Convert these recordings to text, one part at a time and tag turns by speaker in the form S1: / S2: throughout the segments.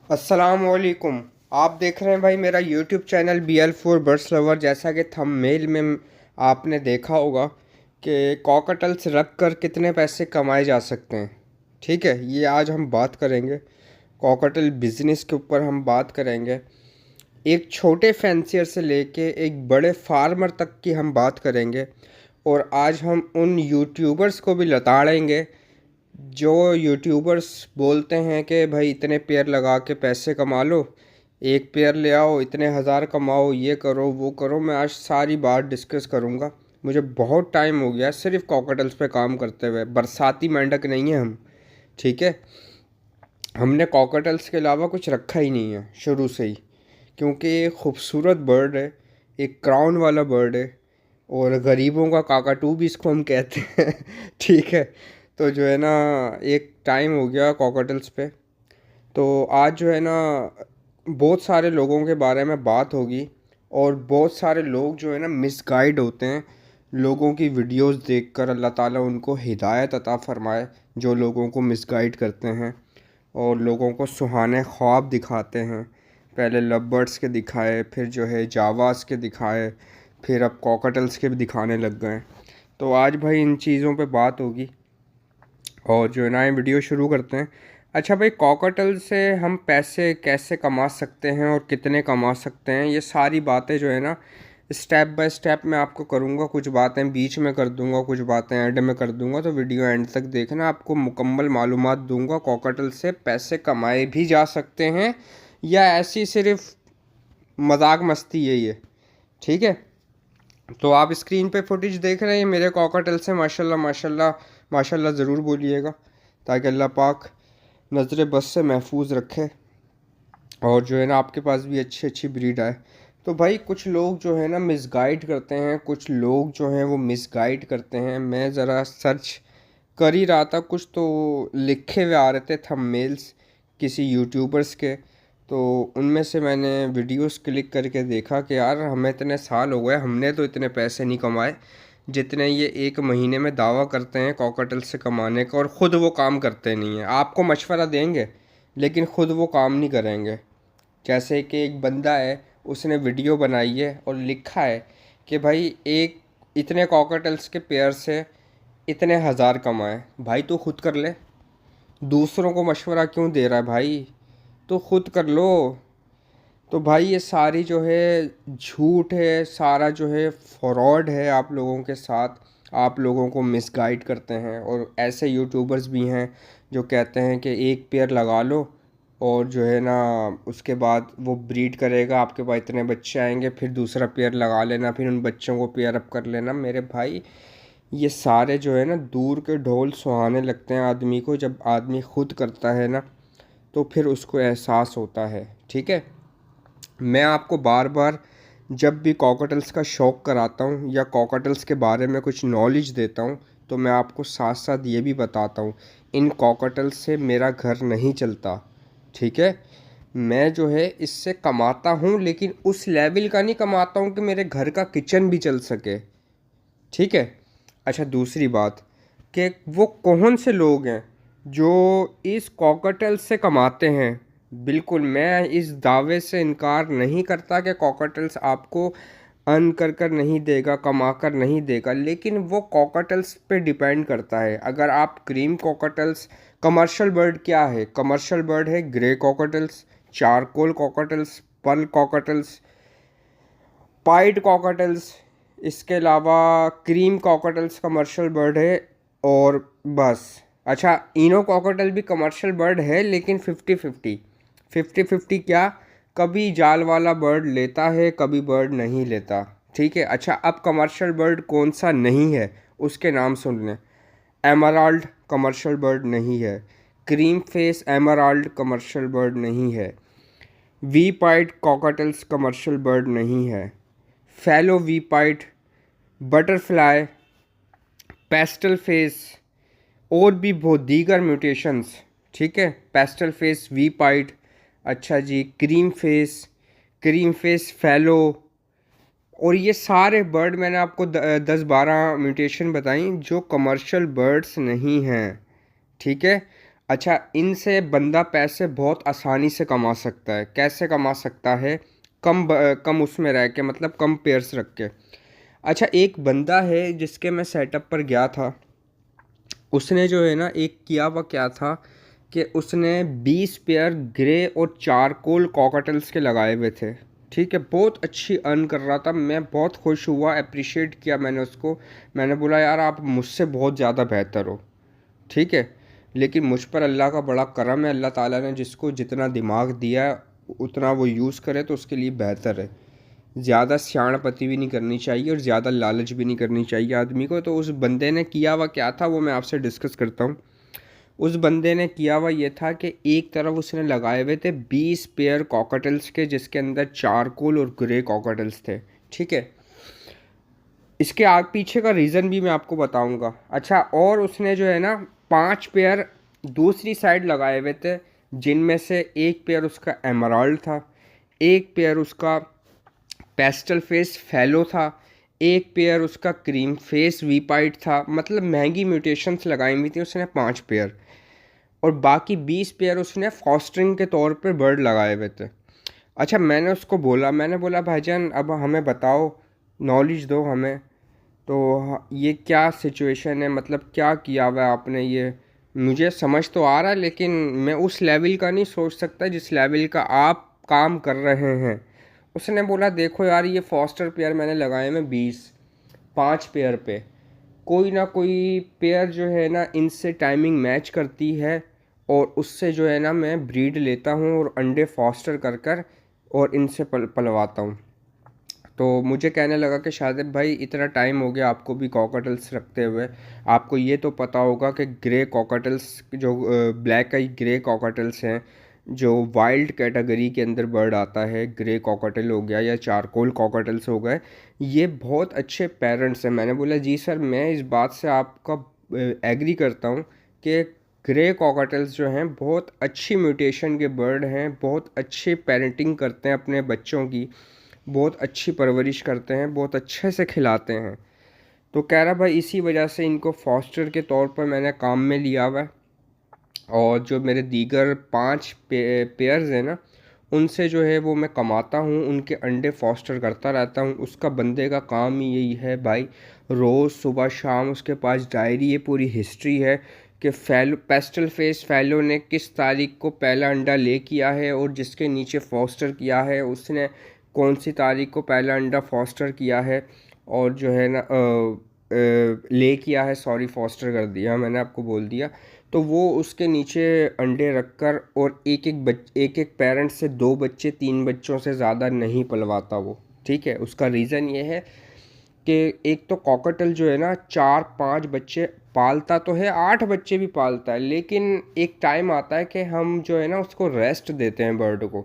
S1: अस्सलामुअलैकुम। आप देख रहे हैं भाई मेरा YouTube channel BL4 birds lover. जैसा कि थंबनेल में आपने देखा होगा कि कॉकटेल्स रख कर कितने पैसे कमाए जा सकते हैं। ठीक है, ये आज हम बात करेंगे। कॉकटेल बिजनेस के ऊपर हम बात करेंगे। एक छोटे फैंसियर से लेके एक बड़े फार्मर तक की हम बात करेंगे। और आज हम उन यूट्यूबर्स को भी लताड़ेंगे जो यूट्यूबर्स बोलते हैं कि भाई इतने पेयर लगा के पैसे कमा लो, एक पेयर ले आओ इतने हज़ार कमाओ, ये करो वो करो। मैं आज सारी बात डिस्कस करूँगा। मुझे बहुत टाइम हो गया सिर्फ कॉकटेल्स पे काम करते हुए। बरसाती मेंढक नहीं है हम, ठीक है। हमने कॉकटेल्स के अलावा कुछ रखा ही नहीं है शुरू से ही, क्योंकि ये खूबसूरत बर्ड है, एक क्राउन वाला बर्ड है और गरीबों का काकाटू भी इसको हम कहते हैं। ठीक है। तो जो है ना, एक टाइम हो गया कॉकटेल्स पे। तो आज जो है ना, बहुत सारे लोगों के बारे में बात होगी। और बहुत सारे लोग जो है ना मिसगाइड होते हैं लोगों की वीडियोस देखकर। अल्लाह ताला उनको हिदायत अता फ़रमाए जो लोगों को मिसगाइड करते हैं और लोगों को सुहाने ख्वाब दिखाते हैं। पहले लव बर्ड्स के दिखाए, फिर जो है जावास के दिखाए, फिर अब कॉकटेल्स के भी दिखाने लग गए। तो आज भाई इन चीज़ों पे बात होगी और जो है ना ये वीडियो शुरू करते हैं। अच्छा भाई, कॉकटेल से हम पैसे कैसे कमा सकते हैं और कितने कमा सकते हैं, ये सारी बातें जो है ना स्टेप बाय स्टेप मैं आपको करूँगा। कुछ बातें बीच में कर दूँगा, कुछ बातें एंड में कर दूँगा। तो वीडियो एंड तक देखना, आपको मुकम्मल मालूमात दूँगा। कॉकटेल से पैसे कमाए भी जा सकते हैं या ऐसी सिर्फ मजाक मस्ती है ये, ठीक है। तो आप स्क्रीन पे फुटेज देख रहे हैं मेरे कॉकटेल से। माशाल्लाह माशाल्लाह माशाल्लाह ज़रूर बोलिएगा, ताकि अल्लाह पाक नज़र बस से महफूज रखे और जो है ना आपके पास भी अच्छी अच्छी ब्रीड आए। तो भाई कुछ लोग जो है ना मिसगाइड करते हैं, कुछ लोग जो हैं वो मिसगाइड करते हैं। मैं ज़रा सर्च कर ही रहा था, कुछ तो लिखे हुए आ रहे थे थंबनेल्स किसी यूट्यूबर्स के। तो उनमें से मैंने वीडियोस क्लिक करके देखा कि यार हमें इतने साल हो गए, हमने तो इतने पैसे नहीं कमाए जितने ये एक महीने में दावा करते हैं कॉकटेल से कमाने का, और ख़ुद वो काम करते नहीं हैं। आपको मशवरा देंगे लेकिन ख़ुद वो काम नहीं करेंगे। जैसे कि एक बंदा है, उसने वीडियो बनाई है और लिखा है कि भाई एक इतने कॉकटेल्स के पेयर से इतने हज़ार कमाए। भाई तू खुद कर ले, दूसरों को मशवरा क्यों दे रहा है भाई, तो खुद कर लो। तो भाई ये सारी जो है झूठ है, सारा जो है फ्रॉड है आप लोगों के साथ। आप लोगों को मिसगाइड करते हैं और ऐसे यूट्यूबर्स भी हैं जो कहते हैं कि एक पेयर लगा लो और जो है ना उसके बाद वो ब्रीड करेगा, आपके पास इतने बच्चे आएंगे, फिर दूसरा पेयर लगा लेना, फिर उन बच्चों को पेयर अप कर लेना। मेरे भाई ये सारे जो है ना दूर के ढोल सुहाने लगते हैं आदमी को। जब आदमी खुद करता है ना तो फिर उसको एहसास होता है, ठीक है। मैं आपको बार बार जब भी कॉकटेल्स का शौक़ कराता हूँ या कॉकटेल्स के बारे में कुछ नॉलेज देता हूँ, तो मैं आपको साथ साथ ये भी बताता हूँ इन कॉकटेल्स से मेरा घर नहीं चलता, ठीक है। मैं जो है इससे कमाता हूँ लेकिन उस लेवल का नहीं कमाता हूँ कि मेरे घर का किचन भी चल सके, ठीक है। अच्छा दूसरी बात कि वो कौन से लोग हैं जो इस कॉकटेल से कमाते हैं। बिल्कुल मैं इस दावे से इनकार नहीं करता कि कॉकटेल्स आपको अर्न कर नहीं देगा, कमा कर नहीं देगा, लेकिन वो कॉकटेल्स पे डिपेंड करता है। अगर आप क्रीम कॉकटेल्स, कमर्शियल बर्ड क्या है, कमर्शियल बर्ड है grey cockatiels, charcoal cockatiels, pearl cockatiels, pied cockatiels, इसके अलावा क्रीम कॉकटेल्स कमर्शियल बर्ड है और बस। अच्छा इनो कॉकटेल भी कमर्शियल बर्ड है लेकिन 50-50, 50-50 क्या, कभी जाल वाला बर्ड लेता है कभी बर्ड नहीं लेता, ठीक है। अच्छा अब कमर्शियल बर्ड कौन सा नहीं है उसके नाम सुन लें। एमराल्ड कमर्शियल बर्ड नहीं है, cream face emerald commercial bird नहीं है, वी पाइड कॉकटेल्स कमर्शियल बर्ड नहीं है, फैलो वी पाइड, बटरफ्लाई, पेस्टल फेस और भी बहुत दीगर म्यूटेशंस, ठीक है। पेस्टल फेस वी पाइड, अच्छा जी क्रीम फेस फैलो, और ये सारे बर्ड मैंने आपको 10-12 म्यूटेशन बताई जो कमर्शियल बर्ड्स नहीं हैं, ठीक है। अच्छा, इनसे बंदा पैसे बहुत आसानी से कमा सकता है। कैसे कमा सकता है? कम उसमें रह के, मतलब कम पेयर्स रख के। अच्छा, एक बंदा है जिसके मैं सेटअप पर गया था। उसने जो है ना, एक किया हुआ क्या था कि उसने 20 पेयर ग्रे और चारकोल कॉकटेल्स के लगाए हुए थे। ठीक है, बहुत अच्छी अर्न कर रहा था। मैं बहुत खुश हुआ, अप्रिशिएट किया मैंने उसको। मैंने बोला यार आप मुझसे बहुत ज़्यादा बेहतर हो। ठीक है, लेकिन मुझ पर अल्लाह का बड़ा करम है। अल्लाह ताला ने जिसको जितना दिमाग दिया है उतना वो यूज़ करे तो उसके लिए बेहतर है। ज़्यादा सियाणपती भी नहीं करनी चाहिए और ज़्यादा लालच भी नहीं करनी चाहिए आदमी को। तो उस बंदे ने किया हुआ क्या था वो मैं आपसे डिस्कस करता हूँ। उस बंदे ने किया हुआ ये था कि एक तरफ उसने लगाए हुए थे 20 पेयर कॉकटेल्स के, जिसके अंदर चारकोल और ग्रे कॉकटेल्स थे। ठीक है, इसके आग पीछे का रीज़न भी मैं आपको बताऊंगा। अच्छा, और उसने जो है ना 5 पेयर दूसरी साइड लगाए हुए थे, जिनमें से एक पेयर उसका एमराल्ड था, एक पेयर उसका पेस्टल फेस फैलो था, एक पेयर उसका क्रीम फेस वीपाइट था। मतलब महंगी म्यूटेशंस लगाई हुई थी उसने 5 पेयर। और बाकी 20 पेयर उसने फॉस्टरिंग के तौर पे बर्ड लगाए हुए थे। अच्छा, मैंने बोला भाईजान अब हमें बताओ, नॉलेज दो हमें। तो ये क्या सिचुएशन है, मतलब क्या किया हुआ है आपने ये? मुझे समझ तो आ रहा है, लेकिन मैं उस लेवल का नहीं सोच सकता जिस लेवल का आप काम कर रहे हैं। उसने बोला देखो यार, ये फॉस्टर पेयर मैंने लगाए में 5 पेयर पे कोई ना कोई पेयर जो है ना इनसे टाइमिंग मैच करती है, और उससे जो है ना मैं ब्रीड लेता हूँ और अंडे फॉस्टर कर कर और इनसे पलवाता हूँ। तो मुझे कहने लगा कि शादिब भाई इतना टाइम हो गया आपको भी कॉकटेल्स रखते हुए, आपको ये तो पता होगा कि ग्रे कॉकटेल्स जो ब्लैक आई ग्रे कॉकटेल्स हैं, जो वाइल्ड कैटेगरी के अंदर बर्ड आता है, ग्रे कॉकटेल हो गया या चारकोल कॉकटेल्स हो गए, ये बहुत अच्छे पेरेंट्स हैं। मैंने बोला जी सर, मैं इस बात से आपका एग्री करता हूँ कि ग्रे कॉकटेल्स जो हैं बहुत अच्छी म्यूटेशन के बर्ड हैं, बहुत अच्छी पेरेंटिंग करते हैं अपने बच्चों की, बहुत अच्छी परवरिश करते हैं, बहुत अच्छे से खिलाते हैं। तो कह रहा भाई इसी वजह से इनको फॉस्टर के तौर पर मैंने काम में लिया हुआ है। और जो मेरे दीगर 5 पेयर्स हैं ना, उनसे जो है वो मैं कमाता हूँ, उनके अंडे फॉस्टर करता रहता हूँ। उसका बंदे का काम ही यही है भाई, रोज़ सुबह शाम उसके पास डायरी है, पूरी हिस्ट्री है कि फैलो पेस्टल फेस फैलो ने किस तारीख को पहला अंडा ले किया है, और जिसके नीचे फॉस्टर किया है उसने कौन सी तारीख को पहला अंडा फॉस्टर किया है, और जो है ना ले किया है, सॉरी फॉस्टर कर दिया मैंने आपको बोल दिया। तो वो उसके नीचे अंडे रखकर, और एक एक पेरेंट से 2 बच्चे 3 बच्चों से ज़्यादा नहीं पलवाता वो। ठीक है, उसका रीज़न ये है कि एक तो कॉकटेल जो है ना 4-5 बच्चे पालता तो है, 8 बच्चे भी पालता है, लेकिन एक टाइम आता है कि हम जो है ना उसको रेस्ट देते हैं बर्ड को,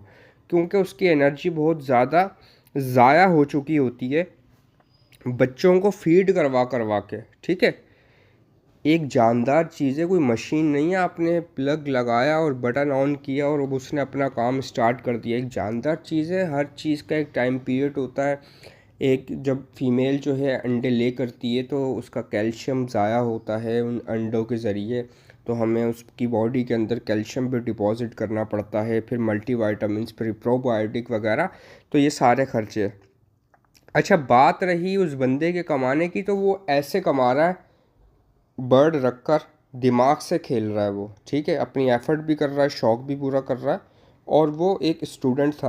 S1: क्योंकि उसकी एनर्जी बहुत ज़्यादा ज़ाया हो चुकी होती है बच्चों को फीड करवा करवा के। ठीक है, एक जानदार चीज़ है, कोई मशीन नहीं है आपने प्लग लगाया और बटन ऑन किया और अब उसने अपना काम स्टार्ट कर दिया। एक जानदार चीज़ है, हर चीज़ का एक टाइम पीरियड होता है। एक जब फीमेल जो है अंडे ले करती है तो उसका कैल्शियम ज़ाया होता है उन अंडों के ज़रिए, तो हमें उसकी बॉडी के अंदर कैल्शियम भी डिपॉजिट करना पड़ता है, फिर मल्टीवाइटामिन्स, फिर प्रोबायोटिक वगैरह। तो ये सारे खर्चे। अच्छा, बात रही उस बंदे के कमाने की, तो वो ऐसे कमा रहा है बर्ड रखकर, दिमाग से खेल रहा है वो। ठीक है, अपनी एफर्ट भी कर रहा है, शौक़ भी पूरा कर रहा है। और वो एक स्टूडेंट था,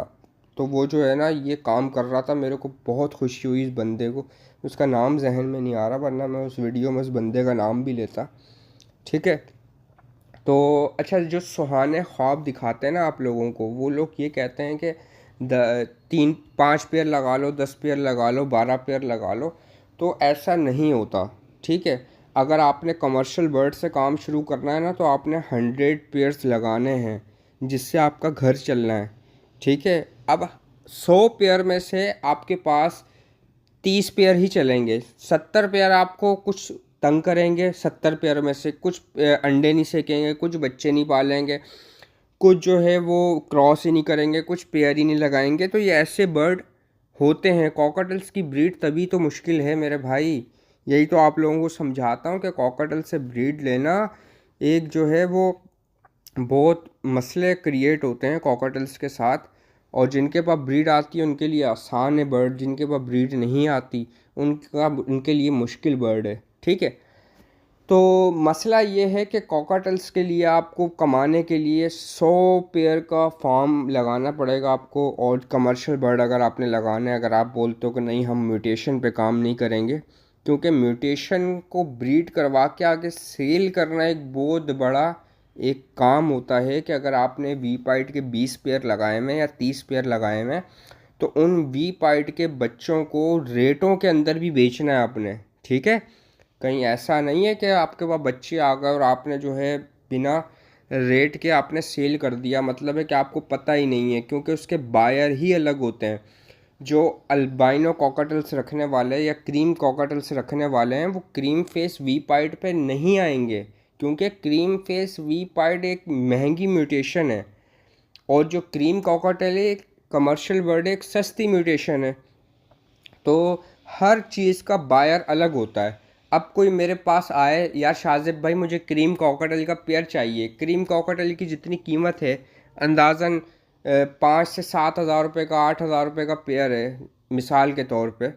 S1: तो वो जो है ना ये काम कर रहा था। मेरे को बहुत खुशी हुई इस बंदे को, उसका नाम जहन में नहीं आ रहा, वरना मैं उस वीडियो में उस बंदे का नाम भी लेता। ठीक है, तो अच्छा, जो सुहाने ख्वाब दिखाते हैं ना आप लोगों को, वो लोग ये कहते हैं कि 3-5 पेयर लगा लो, 10 पेयर लगा लो, 12 पेयर लगा लो, तो ऐसा नहीं होता। ठीक है, अगर आपने कमर्शियल बर्ड से काम शुरू करना है ना, तो आपने 100 पेयर्स लगाने हैं जिससे आपका घर चलना है। ठीक है, अब 100 पेयर में से आपके पास 30 पेयर ही चलेंगे, 70 पेयर आपको कुछ तंग करेंगे। 70 पेयर में से कुछ अंडे नहीं सेकेंगे, कुछ बच्चे नहीं पालेंगे, कुछ जो है वो क्रॉस ही नहीं करेंगे, कुछ पेयर ही नहीं लगाएंगे। तो ये ऐसे बर्ड होते हैं। कॉकटेल्स की ब्रीड तभी तो मुश्किल है मेरे भाई, यही तो आप लोगों को समझाता हूँ कि कॉकटेल से ब्रीड लेना एक जो है वो बहुत मसले क्रिएट होते हैं कॉकटेल्स के साथ। और जिनके पास ब्रीड आती है उनके लिए आसान है बर्ड, जिनके पास ब्रीड नहीं आती उनके लिए मुश्किल बर्ड है। ठीक है, तो मसला ये है कि कॉकटेल्स के लिए आपको कमाने के लिए 100 पेयर का फार्म लगाना पड़ेगा आपको। और कमर्शियल बर्ड अगर आपने लगाना है, अगर आप बोलते हो कि नहीं हम म्यूटेशन पे काम नहीं करेंगे, क्योंकि म्यूटेशन को ब्रीड करवा के आगे सेल करना एक बहुत बड़ा एक काम होता है। कि अगर आपने वी पाइट के 20 पेयर लगाए हुए या 30 पेयर लगाए हुए, तो उन वी पाइट के बच्चों को रेटों के अंदर भी बेचना है आपने। ठीक है, कहीं ऐसा नहीं है कि आपके पास बच्चे आ गए और आपने जो है बिना रेट के आपने सेल कर दिया, मतलब है कि आपको पता ही नहीं है, क्योंकि उसके बायर ही अलग होते हैं। जो अल्बाइनो कॉकटेल्स रखने वाले या क्रीम कॉकटेल्स रखने वाले हैं वो क्रीम फेस वी पाइट पे नहीं आएंगे, क्योंकि क्रीम फेस वी पाइट एक महंगी म्यूटेशन है। और जो क्रीम कॉकटेल है एक कमर्शियल बर्ड एक सस्ती म्यूटेशन है। तो हर चीज़ का बायर अलग होता है। अब कोई मेरे पास आए, यार शाजिब भाई मुझे क्रीम कॉकटेल का पेयर चाहिए, क्रीम कॉकटेल की जितनी कीमत है अंदाज़न 5 से 7 हज़ार रुपये का, 8 हज़ार रुपये का पेयर है मिसाल के तौर पे।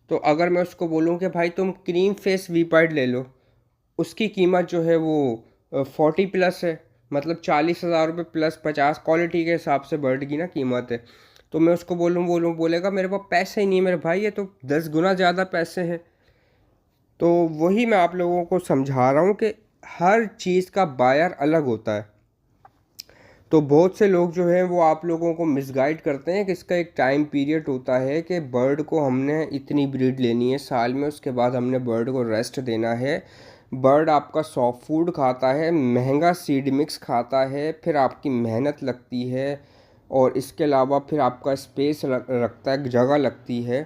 S1: तो अगर मैं उसको बोलूँ कि भाई तुम क्रीम फेस वीपाइड ले लो, उसकी कीमत जो है वो 40+ है, मतलब 40 हज़ार रुपये प्लस 50 क्वालिटी के हिसाब से बर्ड की ना कीमत है। तो मैं उसको बोलेगा मेरे पास पैसे ही नहीं है मेरे भाई, ये तो 10 गुना ज़्यादा पैसे हैं। तो वही मैं आप लोगों को समझा रहा हूँ कि हर चीज़ का बायर अलग होता है। तो बहुत से लोग जो हैं वो आप लोगों को मिसगाइड करते हैं कि इसका एक टाइम पीरियड होता है कि बर्ड को हमने इतनी ब्रीड लेनी है साल में, उसके बाद हमने बर्ड को रेस्ट देना है। बर्ड आपका सॉफ्ट फूड खाता है, महंगा सीड मिक्स खाता है, फिर आपकी मेहनत लगती है, और इसके अलावा फिर आपका स्पेस रखता है, जगह लगती है।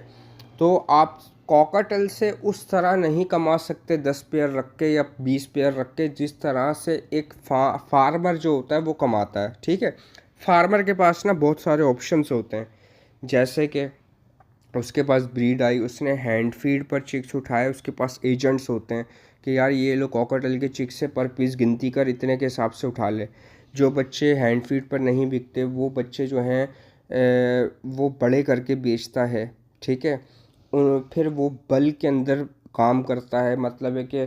S1: तो आप कॉकटेल से उस तरह नहीं कमा सकते 10 पेयर रख के या 20 पेयर रख के, जिस तरह से एक फार्मर जो होता है वो कमाता है। ठीक है, फार्मर के पास ना बहुत सारे ऑप्शंस होते हैं, जैसे कि उसके पास ब्रीड आई, उसने हैंड फीड पर चिक्स उठाए, उसके पास एजेंट्स होते हैं कि यार ये लो कॉकटेल के चिक्स से पर पीस गिनती कर इतने के हिसाब से उठा ले। जो बच्चे हैंड फीड पर नहीं बिकते वो बच्चे जो हैं वो बड़े करके बेचता है। ठीक है, फिर वो बल्क के अंदर काम करता है, मतलब है कि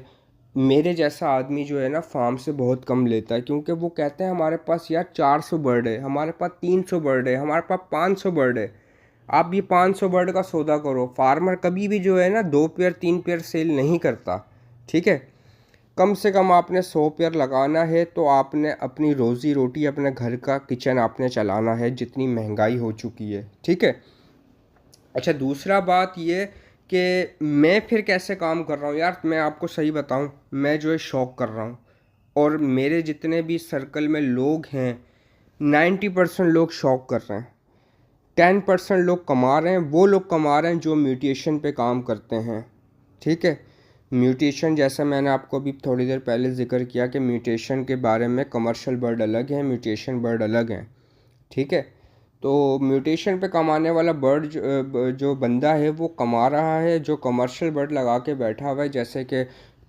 S1: मेरे जैसा आदमी जो है ना फार्म से बहुत कम लेता है, क्योंकि वो कहते हैं हमारे पास यार 400 बर्ड है, हमारे पास 300 बर्ड है, हमारे पास 500 बर्ड है। आप ये 500 बर्ड का सौदा करो। फार्मर कभी भी जो है ना 2 पेयर 3 पेयर सेल नहीं करता। ठीक है, कम से कम आपने 100 पेयर लगाना है, तो आपने अपनी रोज़ी रोटी, अपने घर का किचन आपने चलाना है, जितनी महंगाई हो चुकी है। ठीक है, अच्छा दूसरा बात ये कि मैं फिर कैसे काम कर रहा हूँ यार, मैं आपको सही बताऊँ, मैं जो है शौक कर रहा हूँ। और मेरे जितने भी सर्कल में लोग हैं 90% लोग शौक कर रहे हैं, 10% लोग कमा रहे हैं। वो लोग कमा रहे हैं जो म्यूटेशन पे काम करते हैं। ठीक है, म्यूटेशन जैसा मैंने आपको अभी थोड़ी देर पहले ज़िक्र किया कि म्यूटेशन के बारे में कमर्शियल बर्ड अलग हैं, म्यूटेशन बर्ड अलग हैं। ठीक है, तो म्यूटेशन पे कमाने वाला बर्ड जो बंदा है वो कमा रहा है, जो कमर्शियल बर्ड लगा के बैठा हुआ है, जैसे कि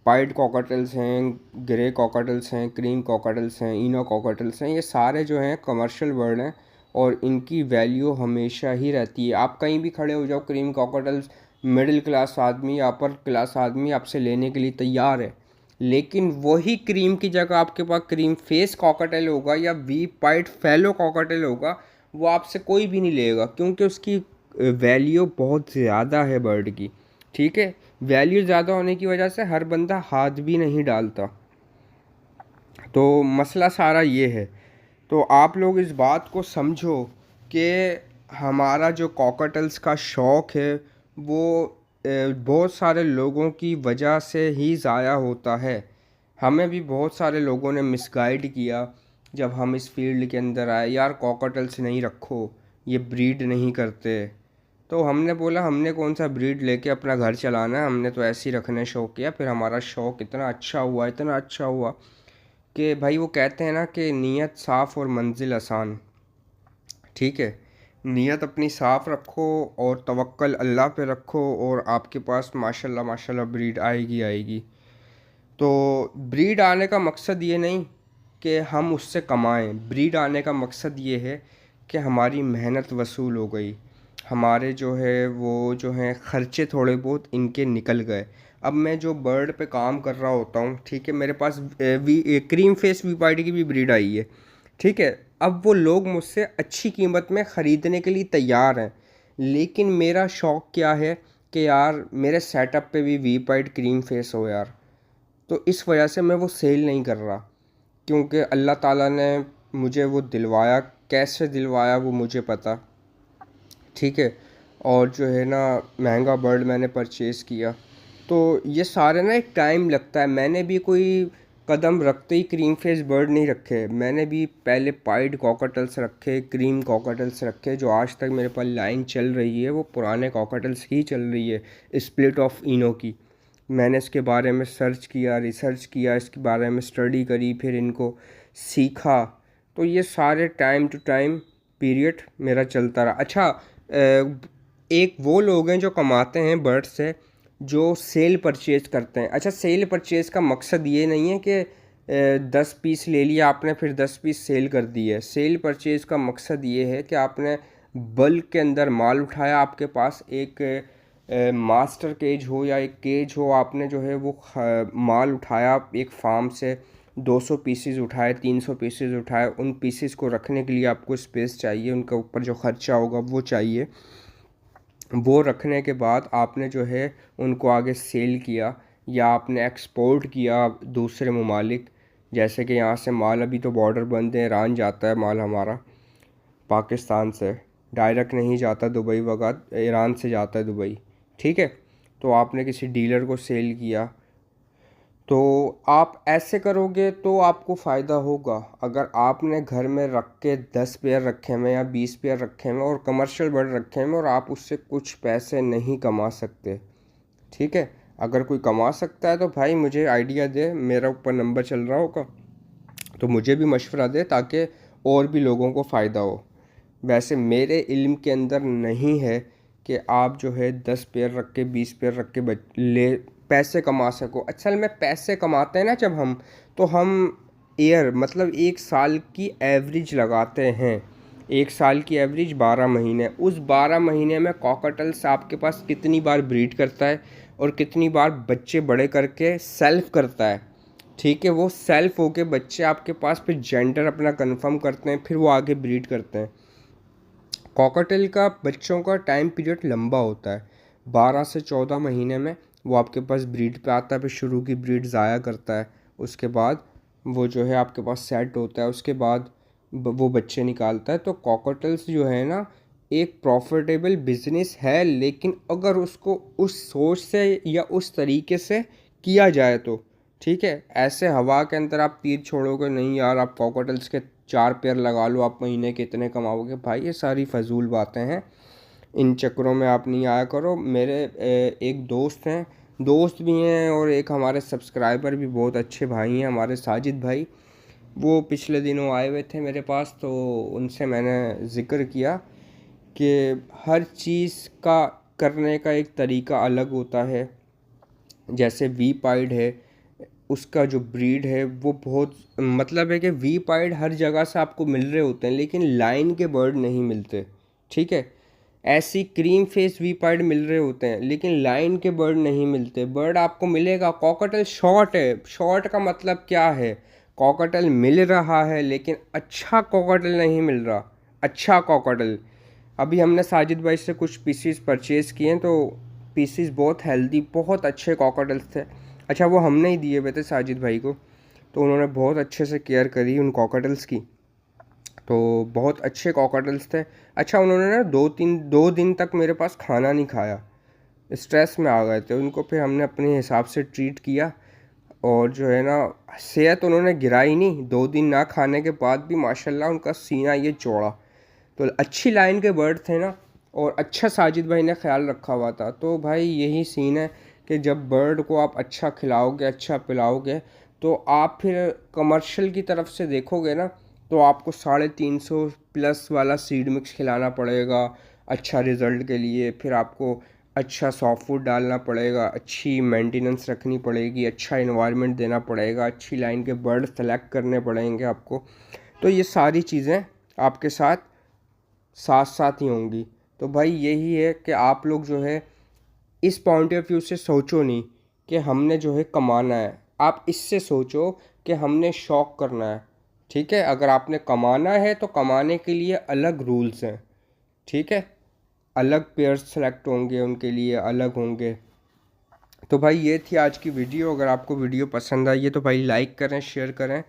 S1: पाइड कॉकटेल्स हैं, ग्रे कॉकटेल्स हैं, क्रीम कॉकटेल्स हैं, इनो कॉकटेल्स हैं, ये सारे जो हैं कमर्शियल बर्ड हैं और इनकी वैल्यू हमेशा ही रहती है। आप कहीं भी खड़े हो जाओ, क्रीम कॉकटेल्स मिडिल क्लास आदमी या अपर क्लास आदमी आपसे लेने के लिए तैयार है। लेकिन वही क्रीम की जगह आपके पास क्रीम फेस कॉकटेल होगा या वी पाइट फेलो कॉकटेल होगा, वो आपसे कोई भी नहीं लेगा, क्योंकि उसकी वैल्यू बहुत ज़्यादा है बर्ड की। ठीक है, वैल्यू ज़्यादा होने की वजह से हर बंदा हाथ भी नहीं डालता। तो मसला सारा ये है। तो आप लोग इस बात को समझो कि हमारा जो कॉकटेल्स का शौक़ है वो बहुत सारे लोगों की वजह से ही ज़ाया होता है। हमें भी बहुत सारे लोगों ने मिसगाइड किया जब हम इस फील्ड के अंदर आए, यार कॉकटेल्स नहीं रखो, ये ब्रीड नहीं करते। तो हमने बोला हमने कौन सा ब्रीड लेके अपना घर चलाना है, हमने तो ऐसे ही रखने शौक़ किया। फिर हमारा शौक़ इतना अच्छा हुआ, इतना अच्छा हुआ कि भाई वो कहते हैं ना कि नीयत साफ़ और मंजिल आसान। ठीक है, नीयत अपनी साफ़ रखो और तवक्कल अल्लाह पे रखो और आपके पास माशाल्लाह माशाल्लाह ब्रीड आएगी आएगी। तो ब्रीड आने का मकसद ये नहीं कि हम उससे कमाएं। ब्रीड आने का मकसद ये है कि हमारी मेहनत वसूल हो गई, हमारे जो है वो जो हैं ख़र्चे थोड़े बहुत इनके निकल गए। अब मैं जो बर्ड पे काम कर रहा होता हूँ, ठीक है, मेरे पास क्रीम फेस वीपाइड की भी ब्रीड आई है, ठीक है। अब वो लोग मुझसे अच्छी कीमत में ख़रीदने के लिए तैयार हैं, लेकिन मेरा शौक़ क्या है कि यार मेरे सेटअप पे भी वीपाइड क्रीम फेस हो यार। तो इस वजह से मैं वो सेल नहीं कर रहा, क्योंकि अल्लाह ताला ने मुझे वो दिलवाया, कैसे दिलवाया वो मुझे पता, ठीक है। और जो है ना, महंगा बर्ड मैंने परचेज़ किया, तो ये सारे ना एक टाइम लगता है। मैंने भी कोई कदम रखते ही क्रीम फेस बर्ड नहीं रखे, मैंने भी पहले पाइड कॉकटेल्स रखे, क्रीम कॉकटेल्स रखे। जो आज तक मेरे पास लाइन चल रही है वो पुराने कॉकटेल्स ही चल रही है, स्प्लिट ऑफ इनो की। मैंने इसके बारे में सर्च किया, रिसर्च किया, इसके बारे में स्टडी करी, फिर इनको सीखा। तो ये सारे टाइम टू टाइम पीरियड मेरा चलता रहा। अच्छा, एक वो लोग हैं जो कमाते हैं बर्ड से, जो सेल परचेज़ करते हैं। अच्छा, सेल परचेज़ का मकसद ये नहीं है कि 10 पीस ले लिया आपने फिर 10 पीस सेल कर दिए। सेल परचेज़ का मकसद ये है कि आपने बल्क के अंदर माल उठाया, आपके पास एक मास्टर केज हो या एक केज हो, आपने जो है वो माल उठाया एक फार्म से, 200 पीसेस उठाए, 300 पीसेस उठाए। उन पीसेस को रखने के लिए आपको स्पेस चाहिए, उनके ऊपर जो ख़र्चा होगा वो चाहिए। वो रखने के बाद आपने जो है उनको आगे सेल किया, या आपने एक्सपोर्ट किया दूसरे ममालिक। जैसे कि यहाँ से माल, अभी तो बॉर्डर बंद है, ईरान जाता है माल हमारा पाकिस्तान से, डायरेक्ट नहीं जाता दुबई वगैरह, ईरान से जाता है दुबई, ठीक है। तो आपने किसी डीलर को सेल किया, तो आप ऐसे करोगे तो आपको फ़ायदा होगा। अगर आपने घर में रख के 10 पेयर रखे हुए या 20 पेयर रखे हुए और कमर्शियल बर्ड रखे हुए और आप उससे कुछ पैसे नहीं कमा सकते, ठीक है। अगर कोई कमा सकता है तो भाई मुझे आइडिया दे, मेरा ऊपर नंबर चल रहा होगा, तो मुझे भी मशवरा दे ताकि और भी लोगों को फ़ायदा हो। वैसे मेरे इल्म के अंदर नहीं है कि आप जो है 10 पेयर रख के 20 पेयर रख के ले पैसे कमा सको। असल में पैसे कमाते हैं ना जब हम, तो हम ईयर मतलब एक साल की एवरेज लगाते हैं। एक साल की एवरेज 12 महीने, उस 12 महीने में कॉकटेल्स आपके पास कितनी बार ब्रीड करता है और कितनी बार बच्चे बड़े करके सेल्फ करता है, ठीक है। वो सेल्फ होके बच्चे आपके पास फिर जेंडर अपना कंफर्म करते हैं, फिर वो आगे ब्रीड करते हैं। कॉकटेल का बच्चों का टाइम पीरियड लंबा होता है, 12 से 14 महीने में वो आपके पास ब्रीड पे आता है, फिर शुरू की ब्रीड ज़ाया करता है, उसके बाद वो जो है आपके पास सेट होता है, उसके बाद वो बच्चे निकालता है। तो कॉकटेल्स जो है ना एक प्रॉफिटेबल बिजनेस है, लेकिन अगर उसको उस सोच से या उस तरीके से किया जाए तो, ठीक है। ऐसे हवा के अंदर आप तीर छोड़ोगे नहीं यार, आप कॉकटेल्स के 4 पेयर लगा लो, आप महीने के इतने कमाओगे, भाई ये सारी फजूल बातें हैं, इन चक्करों में आप नहीं आया करो। मेरे एक दोस्त हैं, दोस्त भी हैं, और एक हमारे सब्सक्राइबर भी बहुत अच्छे भाई हैं, हमारे साजिद भाई। वो पिछले दिनों आए हुए थे मेरे पास, तो उनसे मैंने ज़िक्र किया कि हर चीज़ का करने का एक तरीका अलग होता है। जैसे वी पाइड है, उसका जो ब्रीड है वो बहुत, मतलब है कि वी पाइड हर जगह से आपको मिल रहे होते हैं, लेकिन लाइन के बर्ड नहीं मिलते, ठीक है। ऐसी क्रीम फेस वी पाइड मिल रहे होते हैं, लेकिन लाइन के बर्ड नहीं मिलते। बर्ड आपको मिलेगा, कॉकटेल शॉर्ट है। शॉर्ट का मतलब क्या है, कॉकटेल मिल रहा है लेकिन अच्छा कॉकटेल नहीं मिल रहा, अच्छा कॉकटेल। अभी हमने साजिद भाई से कुछ पीसीस परचेज़ किए हैं, तो पीसीस बहुत हेल्दी, बहुत अच्छे कॉकटेल्स थे। अच्छा, वो हमने ही दिए हुए थे साजिद भाई को, तो उन्होंने बहुत अच्छे से केयर करी उन कॉकटेल्स की, तो बहुत अच्छे कॉकटेल्स थे। अच्छा, उन्होंने ना 2 दिन तक मेरे पास खाना नहीं खाया, स्ट्रेस में आ गए थे उनको। फिर हमने अपने हिसाब से ट्रीट किया, और जो है ना सेहत उन्होंने गिराई नहीं। 2 दिन ना खाने के बाद भी माशाल्लाह उनका सीना ये चौड़ा। तो अच्छी लाइन के बर्ड थे ना, और अच्छा साजिद भाई ने ख्याल रखा हुआ था। तो भाई यही सीन है कि जब बर्ड को आप अच्छा खिलाओगे, अच्छा पिलाओगे, तो आप फिर कमर्शियल की तरफ से देखोगे ना, तो आपको 350 प्लस वाला सीड मिक्स खिलाना पड़ेगा अच्छा रिज़ल्ट के लिए। फिर आपको अच्छा सॉफ्ट फूड डालना पड़ेगा, अच्छी मेंटेनेंस रखनी पड़ेगी, अच्छा इन्वायरमेंट देना पड़ेगा, अच्छी लाइन के बर्ड सेलेक्ट करने पड़ेंगे आपको। तो ये सारी चीज़ें आपके साथ साथ साथ ही होंगी। तो भाई यही है कि आप लोग जो है इस पॉइंट ऑफ व्यू से सोचो नहीं कि हमने जो है कमाना है, आप इससे सोचो कि हमने शौक करना है। ठीक है, अगर आपने कमाना है तो कमाने के लिए अलग रूल्स हैं। ठीक है, अलग पेयर्स सेलेक्ट होंगे, उनके लिए अलग होंगे। तो भाई ये थी आज की वीडियो। अगर आपको वीडियो पसंद आई है तो भाई लाइक करें, शेयर करें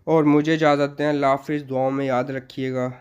S1: और मुझे इजाज़त दें। अल्लाह हाफिज़, दुआओं में याद रखिएगा।